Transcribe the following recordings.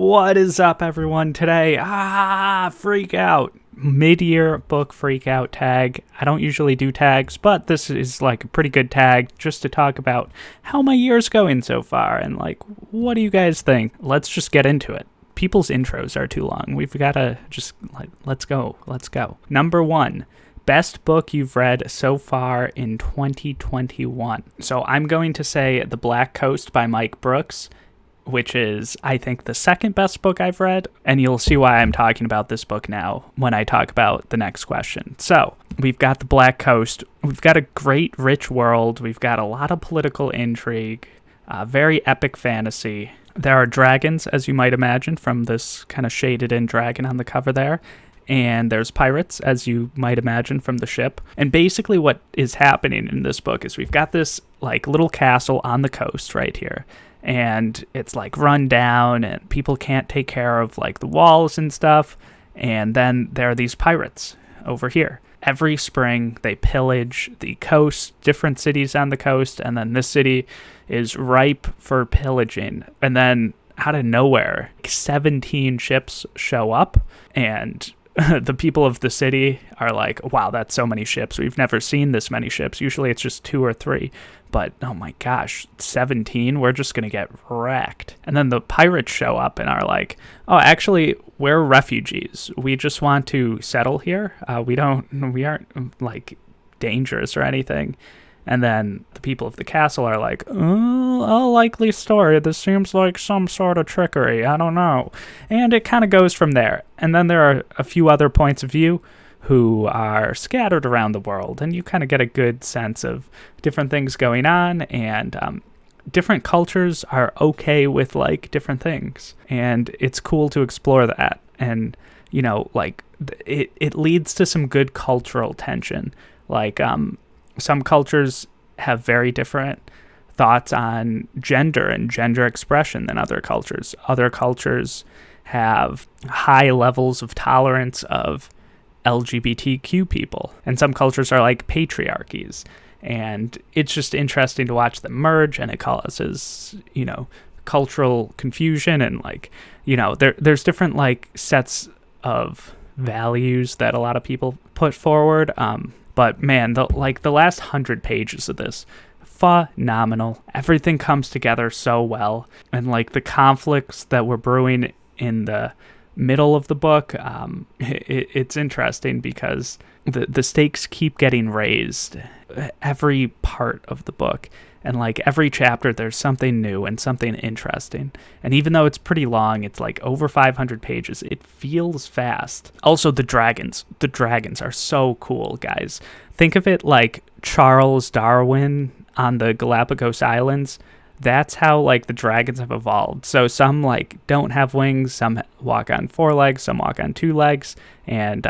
What is up, everyone? Today, Freakout. Mid-year book Freakout tag. I don't usually do tags, but this is like a pretty good tag just to talk about how my year's going so far and like, what do you guys think? Let's just get into it. People's intros are too long. We've got to just, let's go. Number 1. Best book you've read so far in 2021. So I'm going to say The Black Coast by Mike Brooks, which is, I think, the second best book I've read, and you'll see why I'm talking about this book now when I talk about the next question. So, we've got The Black Coast, we've got a great, rich world, we've got a lot of political intrigue, very epic fantasy. There are dragons, as you might imagine, from this kind of shaded-in dragon on the cover there, and there's pirates, as you might imagine, from the ship. And basically what is happening in this book is we've got this, like, little castle on the coast right here, and it's like run down and people can't take care of like the walls and stuff. And then there are these pirates over here. Every spring they pillage the coast, different cities on the coast, and then this city is ripe for pillaging. And then out of nowhere, 17 ships show up, and the people of the city are like, wow, that's so many ships. We've never seen this many ships. Usually it's just 2 or 3. But, oh my gosh, 17? We're just going to get wrecked. And then the pirates show up and are like, oh, actually, we're refugees. We just want to settle here. We aren't, like, dangerous or anything. And then the people of the castle are like, oh, a likely story. This seems like some sort of trickery. I don't know. And it kind of goes from there. And then there are a few other points of view who are scattered around the world, and you kind of get a good sense of different things going on, and different cultures are okay with, like, different things. And it's cool to explore that. And, you know, like, it leads to some good cultural tension. Like, some cultures have very different thoughts on gender and gender expression than other cultures. Other cultures have high levels of tolerance of LGBTQ people, and some cultures are like patriarchies, and it's just interesting to watch them merge, and it causes, you know, cultural confusion, and like, you know, there's different like sets of values that a lot of people put forward, but man, the last 100 pages of this, phenomenal. Everything comes together so well, and like the conflicts that were brewing in the middle of the book, it's interesting because the stakes keep getting raised every part of the book, and like every chapter there's something new and something interesting, and even though it's pretty long, it's like over 500 pages, it feels fast. Also, the dragons are so cool, guys. Think of it like Charles Darwin on the Galapagos Islands. That's how, like, the dragons have evolved. So some, like, don't have wings, some walk on 4 legs, some walk on 2 legs, and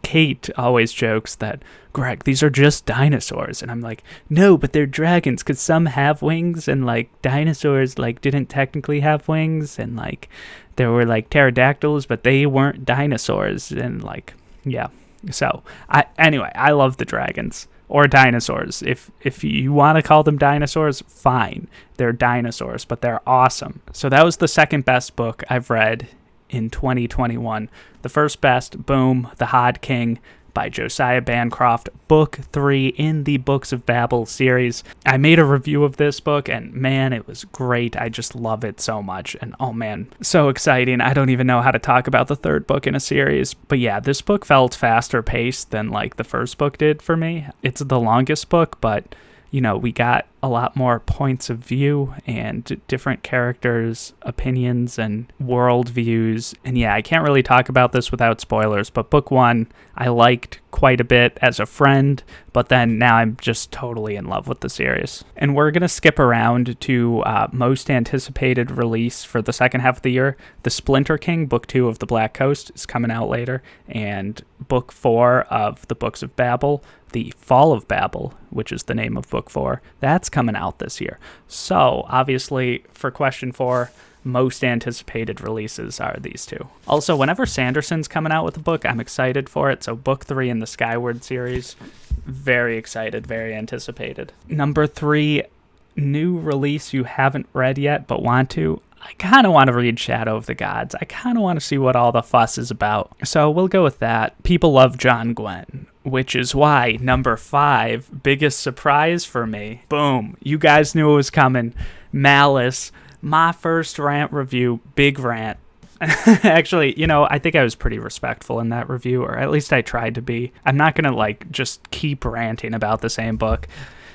Kate always jokes that, Greg, these are just dinosaurs, and I'm like, no, but they're dragons, because some have wings, and, like, dinosaurs, like, didn't technically have wings, and, like, there were, like, pterodactyls, but they weren't dinosaurs, and, like, yeah. So, I love the dragons. Or dinosaurs. If you want to call them dinosaurs, fine. They're dinosaurs, but they're awesome. So that was the second best book I've read in 2021. The first best, boom, The Hod King by Josiah Bancroft, book 3 in the Books of Babel series. I made a review of this book, and man, it was great. I just love it so much, and oh man, so exciting. I don't even know how to talk about the third book in a series, but yeah, this book felt faster paced than like the first book did for me. It's the longest book, but you know, we got a lot more points of view and different characters' opinions and world views. And yeah, I can't really talk about this without spoilers, but book 1 I liked quite a bit as a friend, but then now I'm just totally in love with the series. And we're going to skip around to most anticipated release for the second half of the year. The Splinter King, book 2 of The Black Coast, is coming out later, and book 4 of the Books of Babel, The Fall of Babel, which is the name of book 4, that's coming out this year. So obviously for question 4, most anticipated releases are these two. Also, whenever Sanderson's coming out with a book, I'm excited for it. So book 3 in the Skyward series, very excited, very anticipated. Number 3, new release you haven't read yet but want to. I kind of want to read Shadow of the Gods. I kind of want to see what all the fuss is about. So we'll go with that. People love John Gwen, which is why number 5, biggest surprise for me. Boom. You guys knew it was coming. Malice. My first rant review. Big rant. Actually, I think I was pretty respectful in that review, or at least I tried to be. I'm not going to just keep ranting about the same book.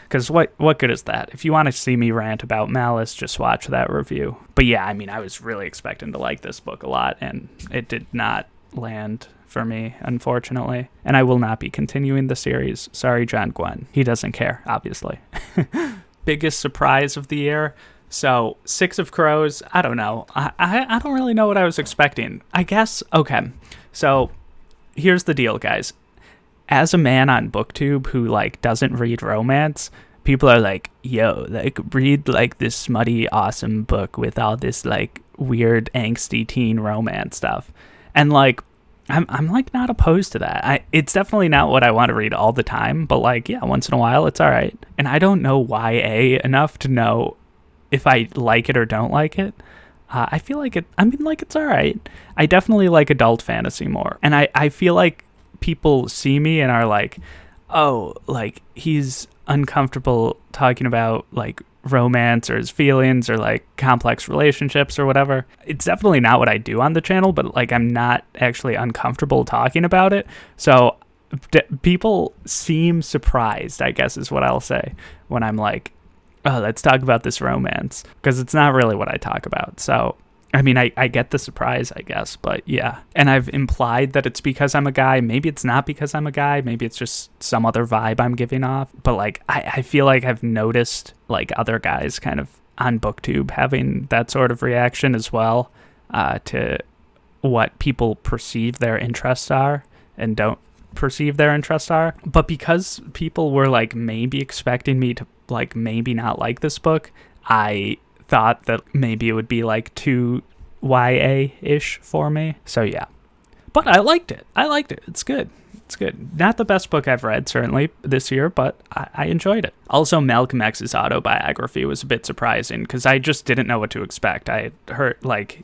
Because what good is that? If you want to see me rant about Malice, just watch that review. But yeah, I was really expecting to like this book a lot, and it did not land for me, unfortunately. And I will not be continuing the series. Sorry, John Gwen. He doesn't care, obviously. Biggest surprise of the year? So, Six of Crows, I don't know. I don't really know what I was expecting. I guess, okay. So, here's the deal, guys. As a man on BookTube who doesn't read romance, people are like, yo, read this smutty awesome book with all this weird angsty teen romance stuff. And I'm not opposed to that. It's definitely not what I want to read all the time, but yeah, once in a while it's all right. And I don't know YA enough to know if I like it or don't like it. I feel like it's all right. I definitely like adult fantasy more. And I feel like people see me and are like, oh, he's uncomfortable talking about romance or his feelings or complex relationships or whatever. It's definitely not what I do on the channel, but I'm not actually uncomfortable talking about it. So people seem surprised, I guess is what I'll say, when I'm like, oh, let's talk about this romance, because it's not really what I talk about. So I get the surprise, I guess, but yeah. And I've implied that it's because I'm a guy. Maybe it's not because I'm a guy. Maybe it's just some other vibe I'm giving off. But I feel like I've noticed other guys kind of on BookTube having that sort of reaction as well to what people perceive their interests are and don't perceive their interests are. But because people were maybe expecting me to maybe not like this book, I thought that maybe it would be too YA-ish for me. So yeah. But I liked it. It's good. Not the best book I've read, certainly, this year, but I enjoyed it. Also, Malcolm X's autobiography was a bit surprising, because I just didn't know what to expect. I heard,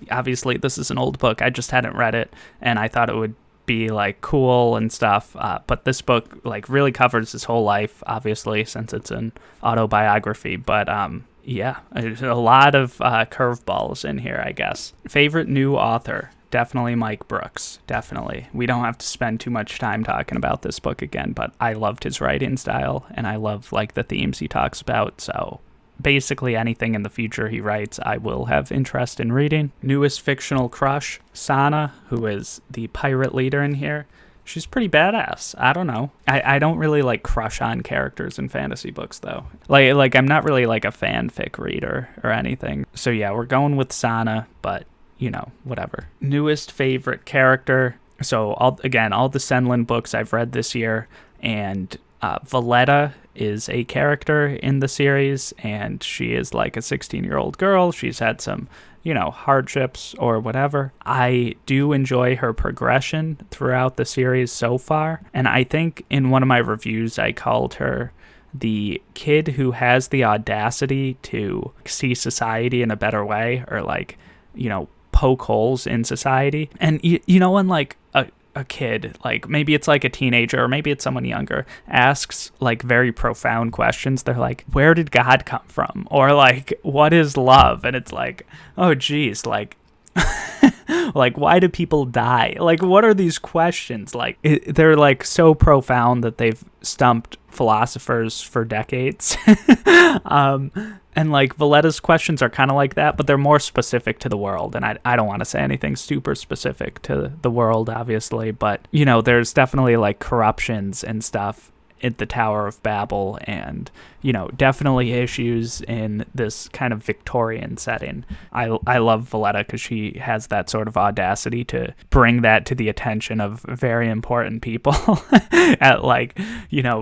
obviously this is an old book, I just hadn't read it, and I thought it would be cool and stuff, but this book really covers his whole life, obviously, since it's an autobiography. But yeah, there's a lot of curveballs in here, I guess. Favorite new author? Definitely Mike Brooks. Definitely. We don't have to spend too much time talking about this book again, but I loved his writing style, and I love the themes he talks about. So basically anything in the future he writes, I will have interest in reading. Newest fictional crush? Sana, who is the pirate leader in here. She's pretty badass. I don't know. I don't really crush on characters in fantasy books, though. I'm not really a fanfic reader or anything. So yeah, we're going with Sana, but whatever. Newest favorite character? So all the Senlin books I've read this year, and Valletta is a character in the series, and she is a 16-year-old girl. She's had some hardships or whatever. I do enjoy her progression throughout the series so far, and I think in one of my reviews I called her the kid who has the audacity to see society in a better way, or poke holes in society. And when a kid, maybe it's a teenager, or maybe it's someone younger, asks very profound questions. They're like, where did God come from? Or what is love? And it's oh geez, why do people die? What are these questions? They're so profound that they've stumped philosophers for decades. And Valletta's questions are kind of like that, but they're more specific to the world. And I don't want to say anything super specific to the world, obviously, but there's definitely corruptions and stuff at the Tower of Babel, and definitely issues in this kind of Victorian setting. I love Valletta because she has that sort of audacity to bring that to the attention of very important people at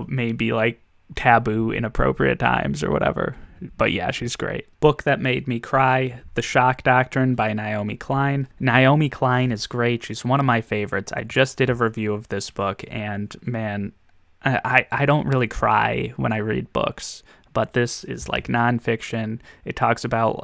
maybe taboo, inappropriate times or whatever. But yeah, she's great. Book that made me cry: The Shock Doctrine by Naomi Klein. Naomi Klein is great. She's one of my favorites. I just did a review of this book, and man, I don't really cry when I read books, but this is nonfiction. It talks about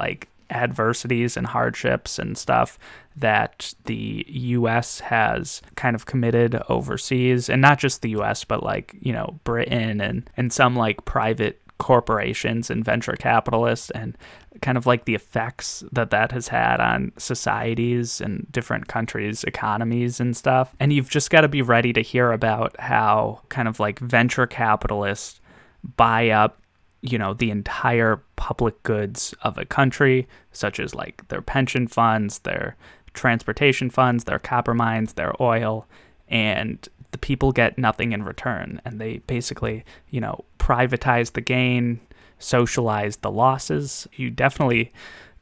adversities and hardships and stuff that the US has kind of committed overseas, and not just the US, but like, Britain and some like private corporations and venture capitalists, and kind of like the effects that has had on societies and different countries' economies and stuff. And you've just got to be ready to hear about how kind of like venture capitalists buy up the entire public goods of a country, such as like their pension funds, their transportation funds, their copper mines, their oil, and the people get nothing in return. And they basically, privatize the gain, socialize the losses. You definitely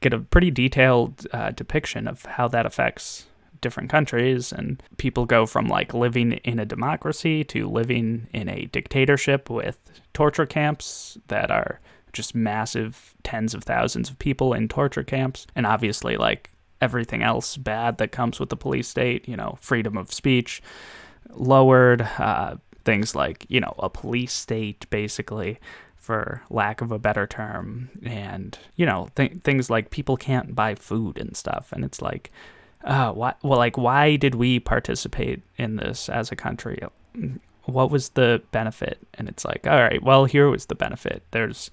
get a pretty detailed depiction of how that affects different countries, and people go from like living in a democracy to living in a dictatorship with torture camps that are just massive, tens of thousands of people in torture camps, and obviously like everything else bad that comes with the police state, freedom of speech lowered, things like, a police state basically, for lack of a better term, and things like people can't buy food and stuff, and it's like, why did we participate in this as a country? What was the benefit? And it's like, all right, well, here was the benefit. There's,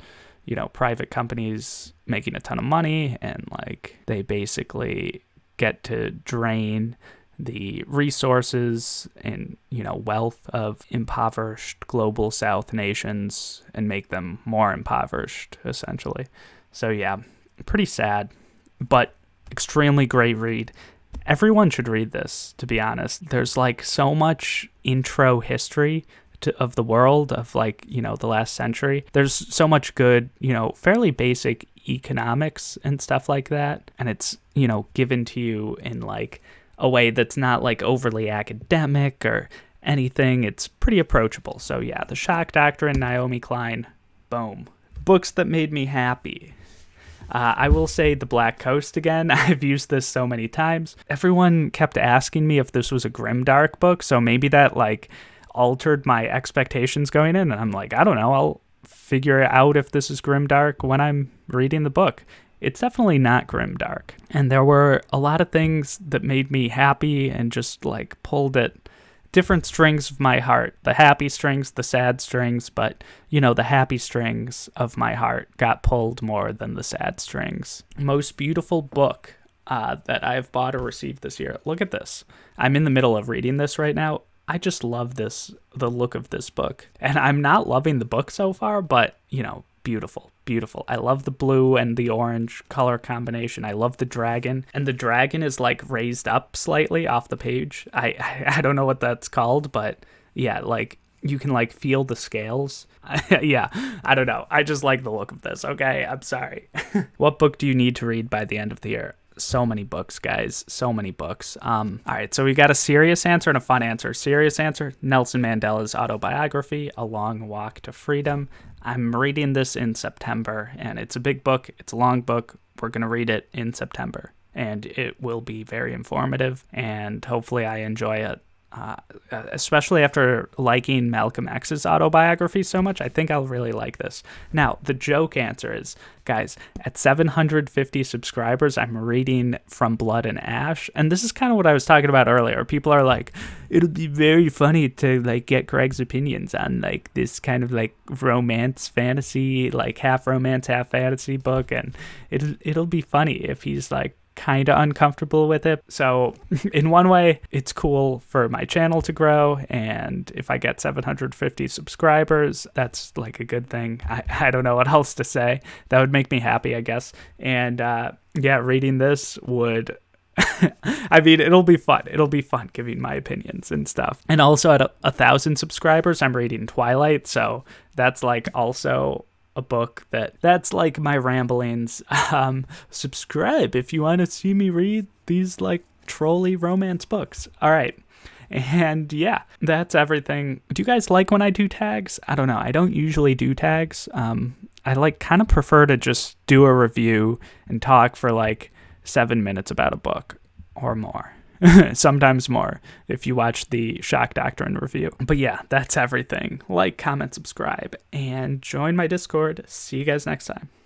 private companies making a ton of money, and like they basically get to drain the resources and, wealth of impoverished global South nations and make them more impoverished, essentially. So yeah, pretty sad, but extremely great read. Everyone should read this, to be honest. There's like so much intro history of the world of like, the last century. There's so much good, fairly basic economics and stuff like that. And it's, given to you in like a way that's not like overly academic or anything. It's pretty approachable. So yeah, The Shock Doctrine, Naomi Klein, boom. Books that made me happy. I will say The Black Coast again. I've used this so many times. Everyone kept asking me if this was a grimdark book, so maybe that like altered my expectations going in, and I'm like, I don't know, I'll figure out if this is grimdark when I'm reading the book. It's definitely not grimdark. And there were a lot of things that made me happy and just like pulled at different strings of my heart. The happy strings, the sad strings, but the happy strings of my heart got pulled more than the sad strings. Most beautiful book that I've bought or received this year. Look at this. I'm in the middle of reading this right now. I just love the look of this book. And I'm not loving the book so far, but beautiful. I love the blue and the orange color combination. I love the dragon, and the dragon is like raised up slightly off the page. I don't know what that's called, but yeah, like you can like feel the scales. Yeah, I don't know. I just like the look of this. Okay, I'm sorry. What book do you need to read by the end of the year? So many books, guys. So many books. All right, so we got a serious answer and a fun answer. Serious answer, Nelson Mandela's autobiography, A Long Walk to Freedom. I'm reading this in September, and it's a big book. It's a long book. We're going to read it in September, and it will be very informative, and hopefully I enjoy it. Especially after liking Malcolm X's autobiography so much, I think I'll really like this. Now, the joke answer is, guys, at 750 subscribers, I'm reading From Blood and Ash, and this is kind of what I was talking about earlier. People are like, it'll be very funny to like get Greg's opinions on like this kind of like romance fantasy, like half romance, half fantasy book, and it'll be funny if he's like kind of uncomfortable with it. So in one way, it's cool for my channel to grow, and if I get 750 subscribers, that's like a good thing. I don't know what else to say. That would make me happy, I guess. And yeah, reading this would I mean, it'll be fun giving my opinions and stuff. And also at 1,000 subscribers, I'm reading Twilight, so that's like also a book that's like my ramblings. Subscribe if you want to see me read these like trolley romance books. All right. And yeah, that's everything. Do you guys like when I do tags? I don't know. I don't usually do tags. I like kind of prefer to just do a review and talk for like 7 minutes about a book or more. Sometimes more if you watch the Shock Doctrine review. But yeah, that's everything. Like, comment, subscribe, and join my Discord. See you guys next time.